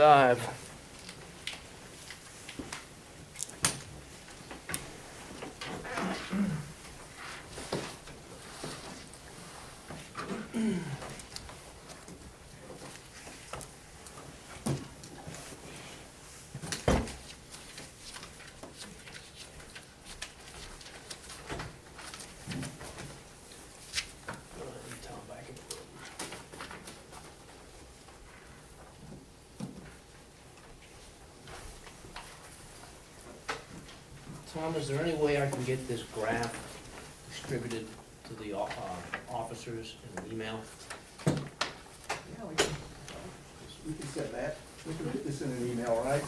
live. Tom, is there any way I can get this graph distributed to the officers in an email? Yeah, we can set that. We can put this in an email, right?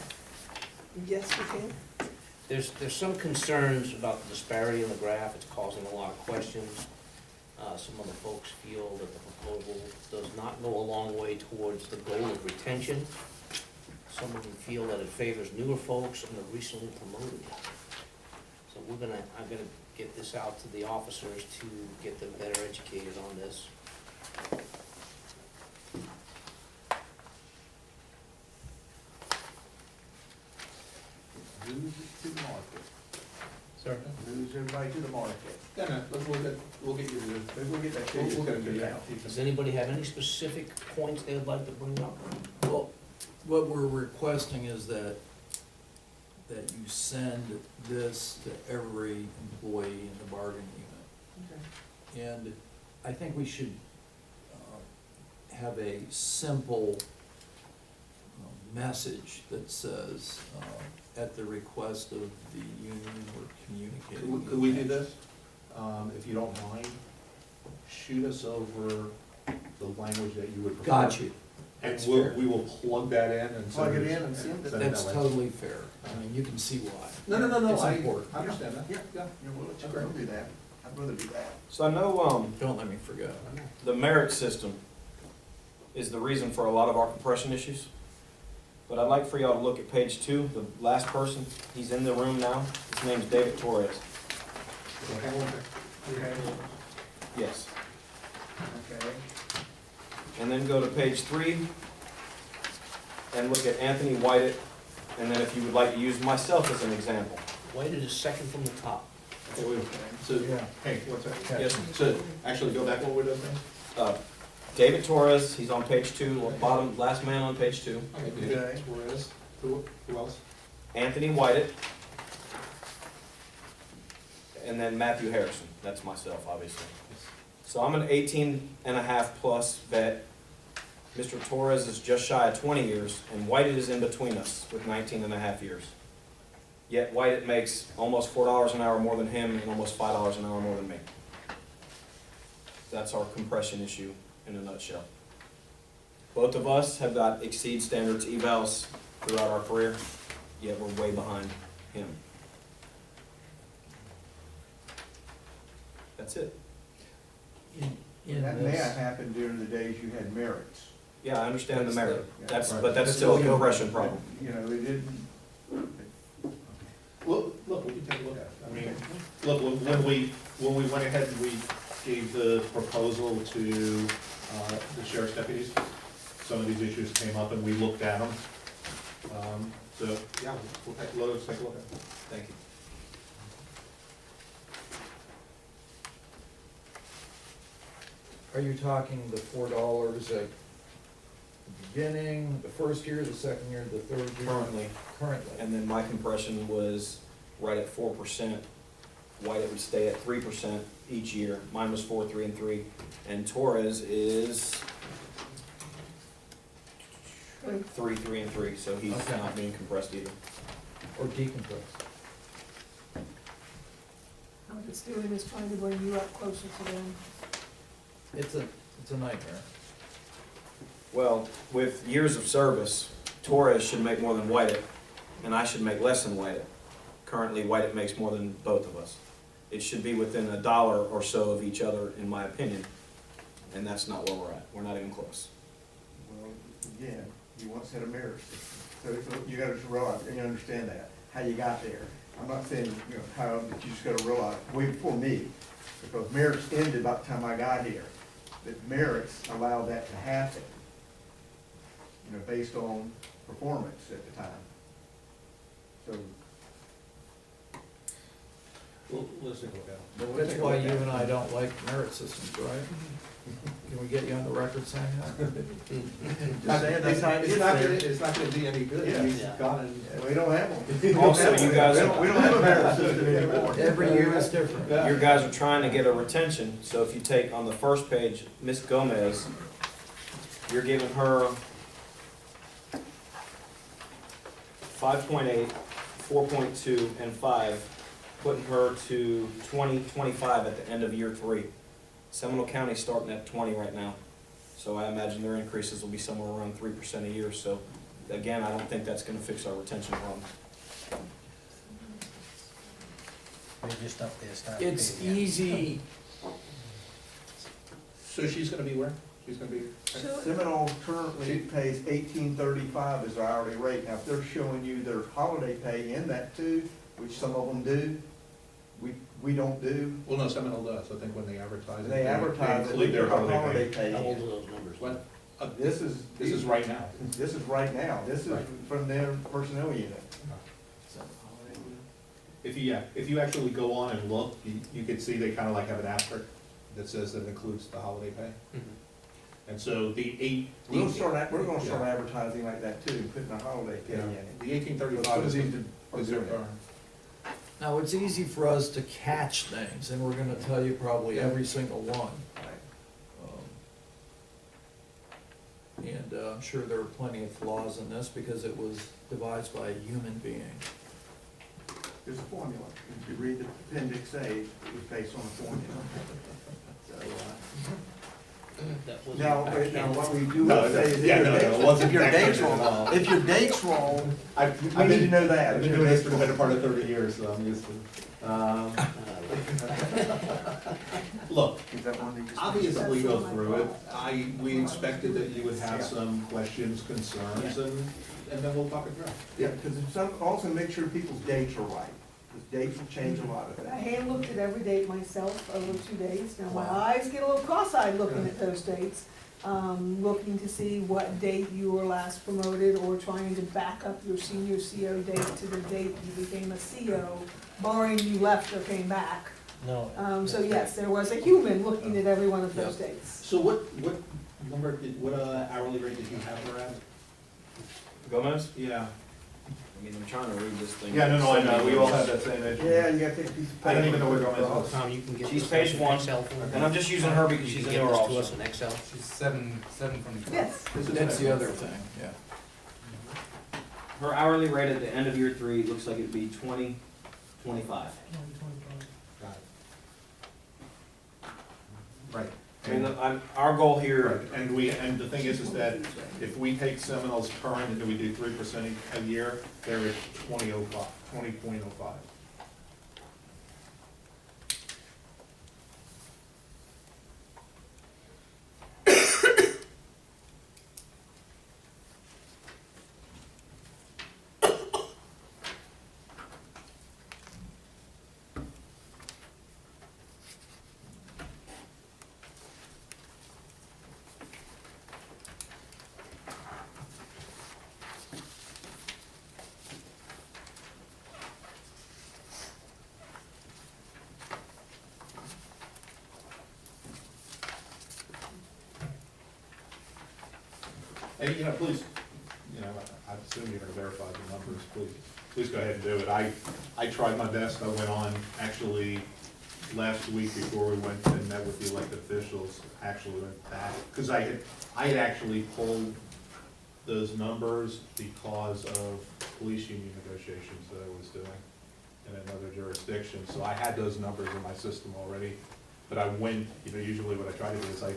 Yes, we can. There's some concerns about the disparity in the graph. It's causing a lot of questions. Some of the folks feel that the proposal does not go a long way towards the goal of retention. Some of them feel that it favors newer folks and the recently promoted. So I'm gonna get this out to the officers to get them better educated on this. Lose it to the market. Sir? Lose everybody to the market. Yeah, no, we'll get you to the, Maybe we'll get that to we'll you. get it to you out. Does anybody have any specific points they would like to bring up? Well, what we're requesting is that you send this to every employee in the bargaining unit. And I think we should have a simple message that says, at the request of the union or communicating. Could we do this? If you don't mind, shoot us over the language that you would prefer. Got you. And That's we'll, fair. we will plug that in and. Plug send it in and send it. that That's way. totally fair. I mean, you can see why. No, It's I important. understand that. Yeah. Yeah. Yeah, we'll do that. I'd rather do that. So I know Don't let me forget. the merit system is the reason for a lot of our compression issues. But I'd like for y'all to look at page 2, the last person. He's in the room now. His name's David Torres. Okay. Yes. Okay. And then go to page 3 and look at Anthony Whited. And then if you would like to use myself as an example. White is second from the top. Okay, wait, so, Yeah. hey, what's that? Yes. So, actually, go back over those things? David Torres, he's on page 2, bottom, last man on page 2. Okay. Torres, who else? Anthony Whited. And then Matthew Harrison, that's myself, obviously. So I'm an 18.5 plus vet. Mr. Torres is just shy of 20 years, and Whited is in between us with 19.5 years. Yet Whited makes almost $4 an hour more than him and almost $5 an hour more than me. That's our compression issue in a nutshell. Both of us have got exceed standards evals throughout our career, yet we're way behind him. That's it. That may have happened during the days you had merits. Yeah, I understand the merit. Right. But that's still a compression problem. You know, it didn't. Look, we can take a look at it. I mean, look, when we went ahead and we gave the proposal to the sheriff's deputies, some of these issues came up and we looked at them. So, yeah, let's take a look at it. Thank you. Are you talking the $4 at the beginning, the first year, the second year, the third year? Currently. Currently. And then my compression was right at 4%. White would stay at 3% each year. Mine was 4, 3, and 3. And Torres is 3, 3, and 3. So he's Okay. not being compressed either. Or decompressed. I'm just doing is trying to bring you up closer to them. It's a nightmare. Well, with years of service, Torres should make more than White, and I should make less than White. Currently, White makes more than both of us. It should be within $1 or so of each other, in my opinion, and that's not where we're at. We're not even close. Well, again, you once had a merit system, so you gotta realize, and you understand that, how you got there. I'm not saying, you know, how, but you just gotta realize, way before me, because merits ended about the time I got here, that merits allowed that to happen. You know, based on performance at the time. So. Well, let's take a look at it. but we'll That's take a why look you at and it. I don't like merit systems, right? Can we get you on the record saying that? Just saying that's how it is there. It's not gonna be any good. Yeah. You've Yeah. gotten. We don't have one. We don't Also, have you one. guys- We don't have a merit system anymore. Every year is different. Your guys are trying to get a retention, so if you take on the first page, Miss Gomez, you're giving her 5.8, 4.2, and 5, putting her to 20, 25 at the end of year 3. Seminole County's starting at 20 right now, so I imagine their increases will be somewhere around 3% a year, so again, I don't think that's gonna fix our retention problem. We just up there, start. It's paying. easy, So she's gonna be where? She's gonna be? So, Seminole currently pays $18.35 as our hourly rate. Now, if they're showing you their holiday pay in that too, which some of them do, we don't do. Well, no, Seminole does, I think when they advertise it. They advertise it, we include their put our holiday pay. holiday pay How old are in. those numbers? What? This is. This is right now. This is right now. This is Right. from their personnel unit. If you actually go on and look, you could see they kind of like have an asterisk that says that it includes the holiday pay. Mhm. And so the We're gonna start advertising like that too, putting our holiday pay in it. The 1835 Some of is these the, are is doing their, it. now it's easy for us to catch things, and we're gonna tell you probably every single one. And I'm sure there are plenty of flaws in this because it was devised by a human being. There's a formula. If you read the appendix A, it was based on a formula. So, That was- now, I now can't- what we do No, want to say is yeah, no, it wasn't if your that date's good at all. wrong, if your date's wrong, I've we need to been, know that. I've been doing this for the better part of 30 years, so I'm used to it. Look, Is that one that you just- obviously go through it. We expected that you would have Yeah. some questions, concerns, and then we'll talk it through. Yeah, because also make sure people's dates are right, because dates will change a lot of I things. hand looked at every date myself over 2 days. Now, my Wow. eyes get a little cross-eyed looking at those dates. Looking to see what date you were last promoted or trying to back up your senior CO date to the date you became a CO, barring you left or came back. No. So yes, there was a human looking at every one of those Yep. dates. So what what hourly rate did you have her at? Gomez? Yeah. I mean, I'm trying to read this thing. Yeah, no, I know, we all have that same issue. Yeah, you gotta take a piece of paper. I don't even know where Gomez was. Tom, you can get She's this page in 1, Excel for me? and I'm just using her because You she's can in get there this to us also. in Excel? She's seven from the. Yes. This is That's an- the other thing, yeah. Her hourly rate at the end of year 3 looks like it'd be 20, 25. Got it. Right. I mean, our goal here, Right, and the thing is that if we take Seminole's current and we do 3% a year, they're at 20.05. And, please, I assume you're gonna verify the numbers, please go ahead and do it. I tried my best, I went on, actually, last week before we went and met with the elected officials, actually went back, because I had actually pulled those numbers because of police union negotiations that I was doing in another jurisdiction, so I had those numbers in my system already. But I went, usually what I try to do is I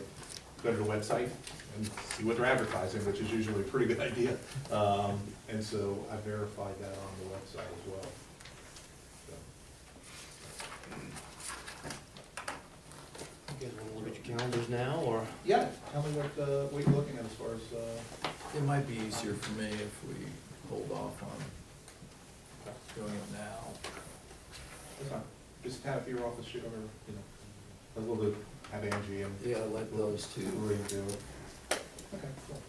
go to the website and see what they're advertising, which is usually a pretty good idea. And so I verified that on the website as well. You guys wanna look at your calendars now, or? Yeah, tell me what you're looking at as far as, It might be easier for me if we hold off on doing it now. that's fine. Just have your office shoot over, a little bit, have Angie and Yeah, let those two. Marie do it. Okay, cool.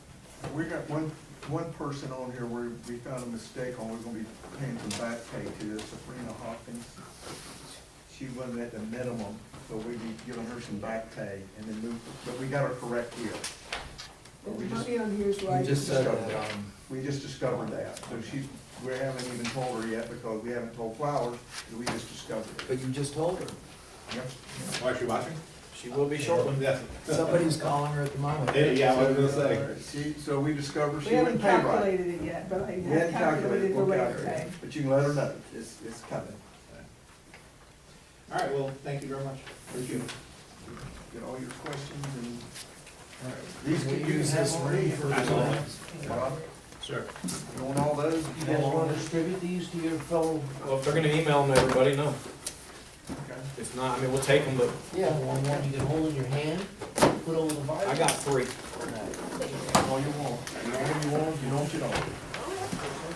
We got one one person on here where we found a mistake on, we're gonna be paying some back pay to, Sabrina Hopkins. She wasn't at the minimum, so we'd be giving her some back pay and then move, but we got her correct here. But The we just, money on here is right. You just said discovered that, we just discovered that, so we haven't even told her yet because we haven't told Flowers, we just discovered it. but you just told her. Yep. Why is she watching? She will be shortly. Yes. Somebody's calling her at the moment. Yeah, I was gonna say. So we discovered We she haven't wouldn't pay right. calculated it yet, but I We have hadn't calculated the we'll rate of calculate pay. it. But you can let her know, it's coming. All right, well, thank you very much. Appreciate it. Get all your questions and. All right. These We can you use have this on room me. for. Absolutely. Bob, Sure. you want all those? You guys wanna distribute these to your fellow? Well, if they're gonna email them to everybody, no. Okay. If not, I mean, we'll take them, but Yeah, one you can hold in your hand, put over the Bible. I got 3. All you want. You know what you want, you know what you don't.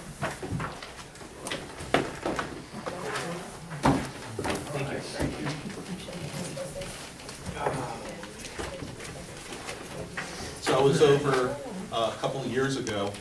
So I was over a couple of years ago